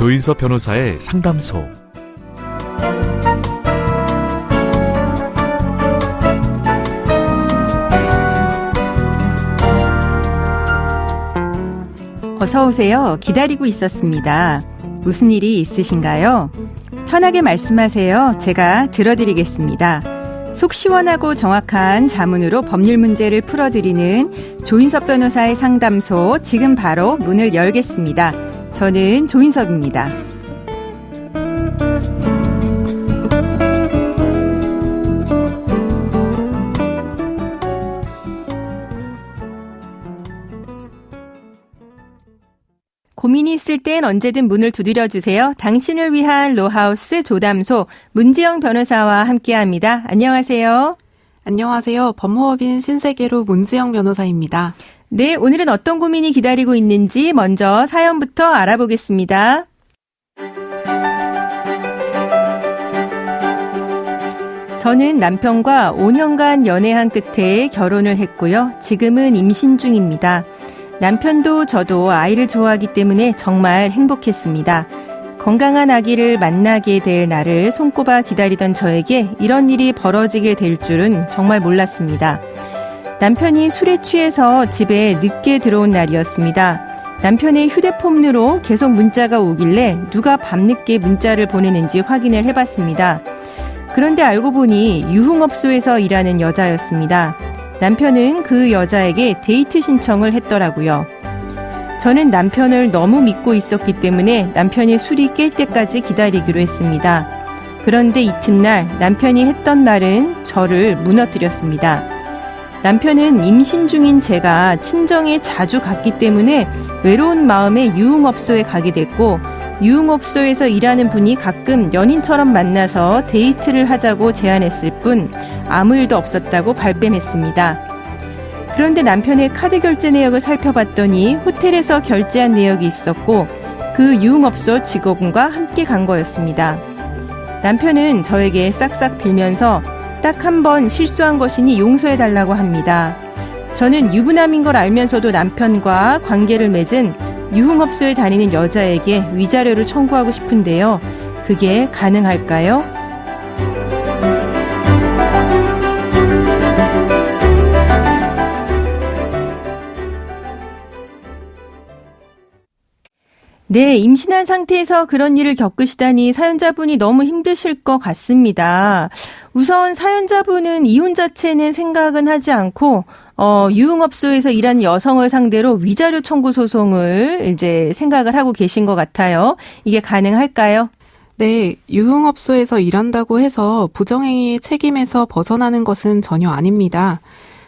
조인섭 변호사의 상담소. 어서 오세요. 기다리고 있었습니다. 무슨 일이 있으신가요? 편하게 말씀하세요. 제가 들어드리겠습니다. 속 시원하고 정확한 자문으로 법률 문제를 풀어드리는 조인섭 변호사의 상담소, 지금 바로 문을 열겠습니다. 저는 조인섭입니다. 고민이 있을 땐 언제든 문을 두드려주세요. 당신을 위한 로하우스 조담소 문지영 변호사와 함께합니다. 안녕하세요. 안녕하세요. 법무법인 신세계로 문지영 변호사입니다. 네, 오늘은 어떤 고민이 기다리고 있는지 먼저 사연부터 알아보겠습니다. 저는 남편과 5년간 연애한 끝에 결혼을 했고요. 지금은 임신 중입니다. 남편도 저도 아이를 좋아하기 때문에 정말 행복했습니다. 건강한 아기를 만나게 될 날을 손꼽아 기다리던 저에게 이런 일이 벌어지게 될 줄은 정말 몰랐습니다. 남편이 술에 취해서 집에 늦게 들어온 날이었습니다. 남편의 휴대폰으로 계속 문자가 오길래 누가 밤늦게 문자를 보내는지 확인을 해봤습니다. 그런데 알고 보니 유흥업소에서 일하는 여자였습니다. 남편은 그 여자에게 데이트 신청을 했더라고요. 저는 남편을 너무 믿고 있었기 때문에 남편이 술이 깰 때까지 기다리기로 했습니다. 그런데 이튿날 남편이 했던 말은 저를 무너뜨렸습니다. 남편은 임신 중인 제가 친정에 자주 갔기 때문에 외로운 마음에 유흥업소에 가게 됐고, 유흥업소에서 일하는 분이 가끔 연인처럼 만나서 데이트를 하자고 제안했을 뿐 아무 일도 없었다고 발뺌했습니다. 그런데 남편의 카드 결제 내역을 살펴봤더니 호텔에서 결제한 내역이 있었고 그 유흥업소 직원과 함께 간 거였습니다. 남편은 저에게 싹싹 빌면서 딱 한 번 실수한 것이니 용서해달라고 합니다. 저는 유부남인 걸 알면서도 남편과 관계를 맺은 유흥업소에 다니는 여자에게 위자료를 청구하고 싶은데요. 그게 가능할까요? 네, 임신한 상태에서 그런 일을 겪으시다니 사연자분이 너무 힘드실 것 같습니다. 우선 사연자분은 이혼 자체는 생각은 하지 않고 유흥업소에서 일하는 여성을 상대로 위자료 청구 소송을 이제 생각을 하고 계신 것 같아요. 이게 가능할까요? 네, 유흥업소에서 일한다고 해서 부정행위의 책임에서 벗어나는 것은 전혀 아닙니다.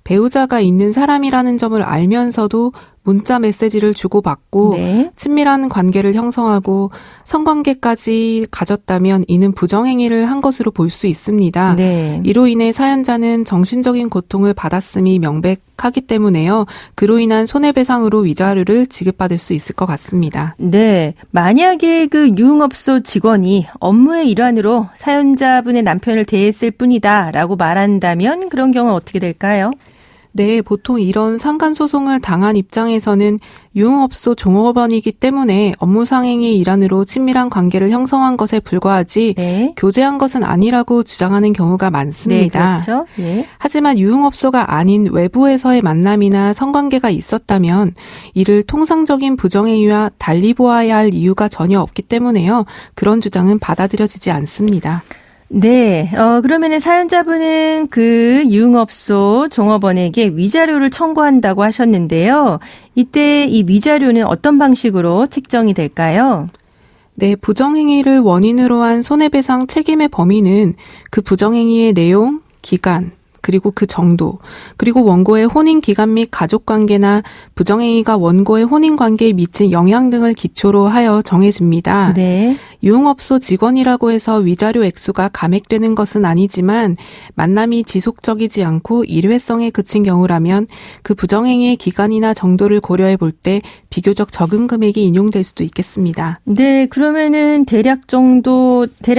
배우자가 있는 사람이라는 점을 알면서도 문자 메시지를 주고받고 네. 친밀한 관계를 형성하고 성관계까지 가졌다면 이는 부정행위를 한 것으로 볼 수 있습니다. 네. 이로 인해 사연자는 정신적인 고통을 받았음이 명백하기 때문에요. 그로 인한 손해배상으로 위자료를 지급받을 수 있을 것 같습니다. 네. 만약에 그 유흥업소 직원이 업무의 일환으로 사연자분의 남편을 대했을 뿐이다라고 말한다면 그런 경우는 어떻게 될까요? 네, 보통 이런 상간소송을 당한 입장에서는 유흥업소 종업원이기 때문에 업무상행의 일환으로 친밀한 관계를 형성한 것에 불과하지 네. 교제한 것은 아니라고 주장하는 경우가 많습니다. 네, 그렇죠. 예. 하지만 유흥업소가 아닌 외부에서의 만남이나 성관계가 있었다면 이를 통상적인 부정행위와 달리 보아야 할 이유가 전혀 없기 때문에요. 그런 주장은 받아들여지지 않습니다. 네, 그러면은 사연자분은 그 유흥업소 종업원에게 위자료를 청구한다고 하셨는데요. 이때 이 위자료는 어떤 방식으로 책정이 될까요? 네, 부정행위를 원인으로 한 손해배상 책임의 범위는 그 부정행위의 내용, 기간, 그리고 그 정도, 그리고 원고의 혼인기간 및 가족관계나 부정행위가 원고의 혼인관계에 미친 영향 등을 기초로 하여 정해집니다. 네. 유흥업소 직원이라고 해서 위자료 액수가 감액되는 것은 아니지만 만남이 지속적이지 않고 일회성에 그친 경우라면 그 부정행위의 기간이나 정도를 고려해 볼 때 비교적 적은 금액이 인용될 수도 있겠습니다. 네, 그러면은 대략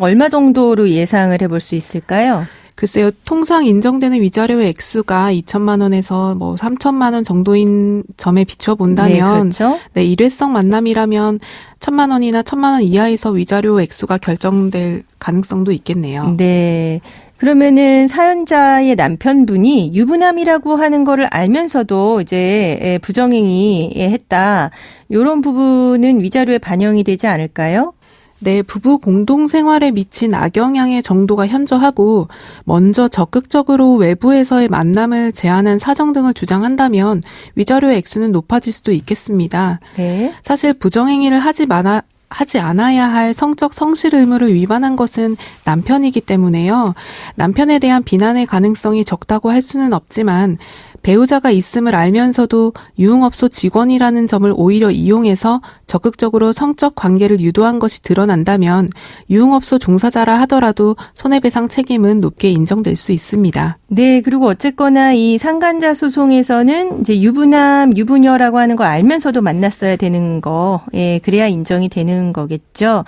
얼마 정도로 예상을 해볼 수 있을까요? 글쎄요, 통상 인정되는 위자료의 액수가 2천만 원에서 뭐 3천만 원 정도인 점에 비추어 본다면, 네, 그렇죠. 네, 일회성 만남이라면 1천만 원이나 1천만 원 이하에서 위자료 액수가 결정될 가능성도 있겠네요. 네. 그러면은 사연자의 남편분이 유부남이라고 하는 거를 알면서도 이제 부정행위 했다. 이런 부분은 위자료에 반영이 되지 않을까요? 네, 부부 공동 생활에 미친 악영향의 정도가 현저하고 먼저 적극적으로 외부에서의 만남을 제한한 사정 등을 주장한다면 위자료의 액수는 높아질 수도 있겠습니다. 네. 사실 부정행위를 하지 않아야 할 성적 성실 의무를 위반한 것은 남편이기 때문에요. 남편에 대한 비난의 가능성이 적다고 할 수는 없지만 배우자가 있음을 알면서도 유흥업소 직원이라는 점을 오히려 이용해서 적극적으로 성적 관계를 유도한 것이 드러난다면 유흥업소 종사자라 하더라도 손해배상 책임은 높게 인정될 수 있습니다. 네, 그리고 어쨌거나 이 상간자 소송에서는 이제 유부남, 유부녀라고 하는 거 알면서도 만났어야 되는 거, 예, 그래야 인정이 되는 거겠죠.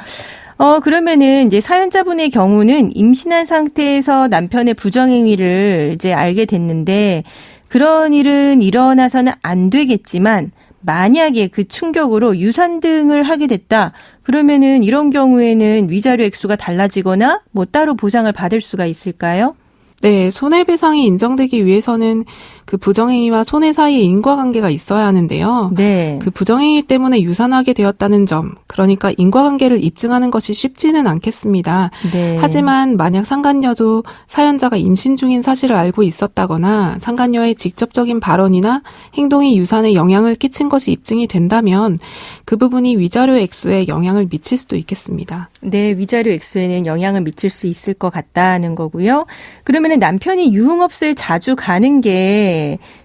그러면은 이제 사연자분의 경우는 임신한 상태에서 남편의 부정행위를 이제 알게 됐는데 그런 일은 일어나서는 안 되겠지만 만약에 그 충격으로 유산 등을 하게 됐다. 그러면은 이런 경우에는 위자료 액수가 달라지거나 뭐 따로 보상을 받을 수가 있을까요? 네, 손해배상이 인정되기 위해서는 그 부정행위와 손해 사이에 인과관계가 있어야 하는데요. 네. 그 부정행위 때문에 유산하게 되었다는 점, 그러니까 인과관계를 입증하는 것이 쉽지는 않겠습니다. 네. 하지만 만약 상간녀도 사연자가 임신 중인 사실을 알고 있었다거나 상간녀의 직접적인 발언이나 행동이 유산에 영향을 끼친 것이 입증이 된다면 그 부분이 위자료 액수에 영향을 미칠 수도 있겠습니다. 네, 위자료 액수에는 영향을 미칠 수 있을 것 같다는 거고요. 그러면은 남편이 유흥업소에 자주 가는 게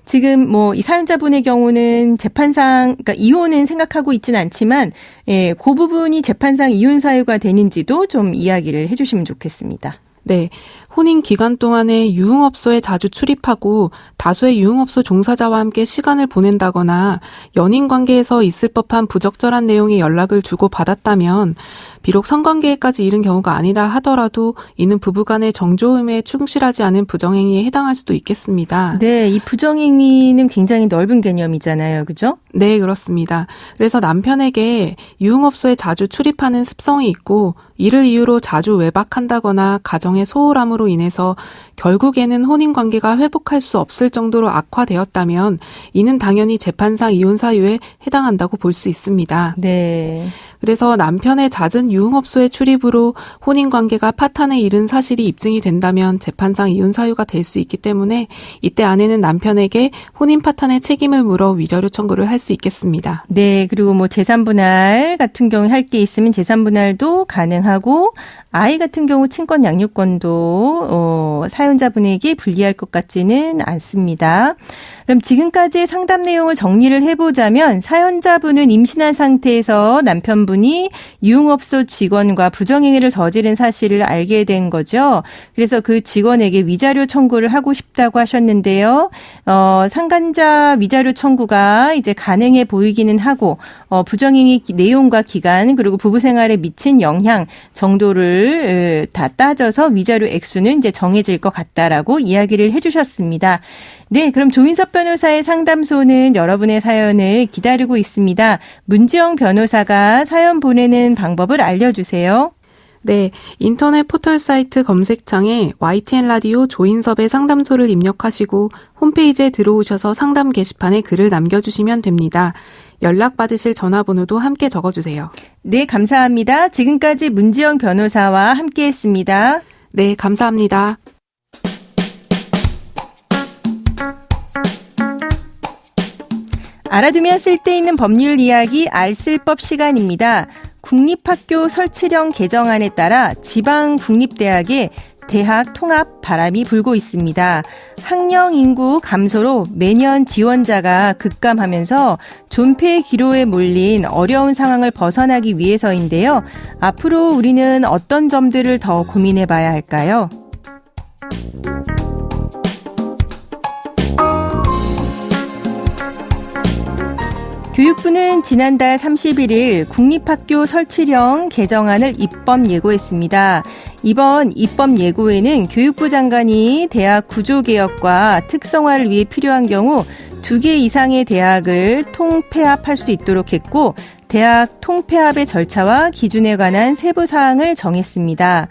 지금 뭐 이 사연자분의 경우는 재판상, 그러니까 이혼은 생각하고 있지는 않지만, 예, 그 부분이 재판상 이혼 사유가 되는지도 좀 이야기를 해주시면 좋겠습니다. 네. 혼인 기간 동안에 유흥업소에 자주 출입하고 다수의 유흥업소 종사자와 함께 시간을 보낸다거나 연인 관계에서 있을 법한 부적절한 내용의 연락을 주고받았다면 비록 성관계에까지 이른 경우가 아니라 하더라도 이는 부부간의 정조음에 충실하지 않은 부정행위에 해당할 수도 있겠습니다. 네, 이 부정행위는 굉장히 넓은 개념이잖아요. 그죠? 네, 그렇습니다. 그래서 남편에게 유흥업소에 자주 출입하는 습성이 있고 이를 이유로 자주 외박한다거나 가정의 소홀함으로 인해서 결국에는 혼인관계가 회복할 수 없을 정도로 악화되었다면 이는 당연히 재판상 이혼 사유에 해당한다고 볼 수 있습니다. 네. 그래서 남편의 잦은 유흥업소의 출입으로 혼인관계가 파탄에 이른 사실이 입증이 된다면 재판상 이혼 사유가 될 수 있기 때문에 이때 아내는 남편에게 혼인 파탄의 책임을 물어 위자료 청구를 할 수 있겠습니다. 네, 그리고 뭐 재산분할 같은 경우 할 게 있으면 재산분할도 가능하고 아이 같은 경우 친권 양육권도 사연자분에게 불리할 것 같지는 않습니다. 그럼 지금까지의 상담 내용을 정리를 해보자면 사연자분은 임신한 상태에서 남편분이 유흥업소 직원과 부정행위를 저지른 사실을 알게 된 거죠. 그래서 그 직원에게 위자료 청구를 하고 싶다고 하셨는데요. 상간자 위자료 청구가 이제 가능해 보이기는 하고 부정행위 내용과 기간 그리고 부부 생활에 미친 영향 정도를 다 따져서 위자료 액수는 이제 정해질 것 같다라고 이야기를 해주셨습니다. 네, 그럼 조인섭 변호사의 상담소는 여러분의 사연을 기다리고 있습니다. 문지영 변호사가 사연 보내는 방법을 알려주세요. 네, 인터넷 포털 사이트 검색창에 YTN 라디오 조인섭의 상담소를 입력하시고 홈페이지에 들어오셔서 상담 게시판에 글을 남겨주시면 됩니다. 연락받으실 전화번호도 함께 적어주세요. 네, 감사합니다. 지금까지 문지영 변호사와 함께했습니다. 네, 감사합니다. 알아두면 쓸데있는 법률 이야기 알쓸법 시간입니다. 국립학교 설치령 개정안에 따라 지방 국립대학에 대학 통합 바람이 불고 있습니다. 학령 인구 감소로 매년 지원자가 급감하면서 존폐 기로에 몰린 어려운 상황을 벗어나기 위해서인데요. 앞으로 우리는 어떤 점들을 더 고민해 봐야 할까요? 교육부는 지난달 31일 국립학교 설치령 개정안을 입법 예고했습니다. 이번 입법 예고에는 교육부 장관이 대학 구조개혁과 특성화를 위해 필요한 경우 2개 이상의 대학을 통폐합할 수 있도록 했고 대학 통폐합의 절차와 기준에 관한 세부 사항을 정했습니다.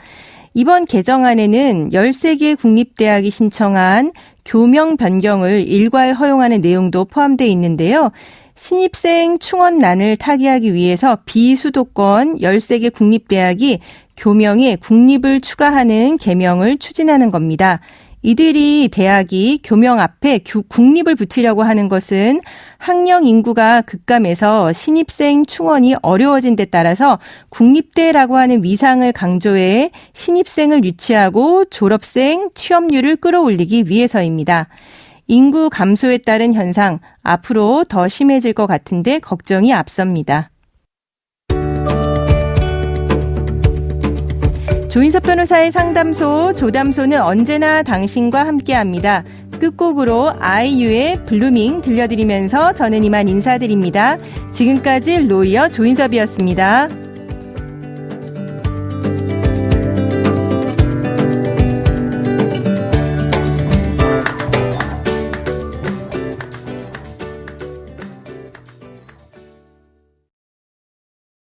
이번 개정안에는 13개 국립대학이 신청한 교명 변경을 일괄 허용하는 내용도 포함되어 있는데요. 신입생 충원난을 타개하기 위해서 비수도권 13개 국립대학이 교명에 국립을 추가하는 개명을 추진하는 겁니다. 이들이 대학이 교명 앞에 국립을 붙이려고 하는 것은 학령 인구가 급감해서 신입생 충원이 어려워진 데 따라서 국립대라고 하는 위상을 강조해 신입생을 유치하고 졸업생 취업률을 끌어올리기 위해서입니다. 인구 감소에 따른 현상 앞으로 더 심해질 것 같은데 걱정이 앞섭니다. 조인섭 변호사의 상담소, 조담소는 언제나 당신과 함께합니다. 끝곡으로 아이유의 블루밍 들려드리면서 저는 이만 인사드립니다. 지금까지 로이어 조인섭이었습니다.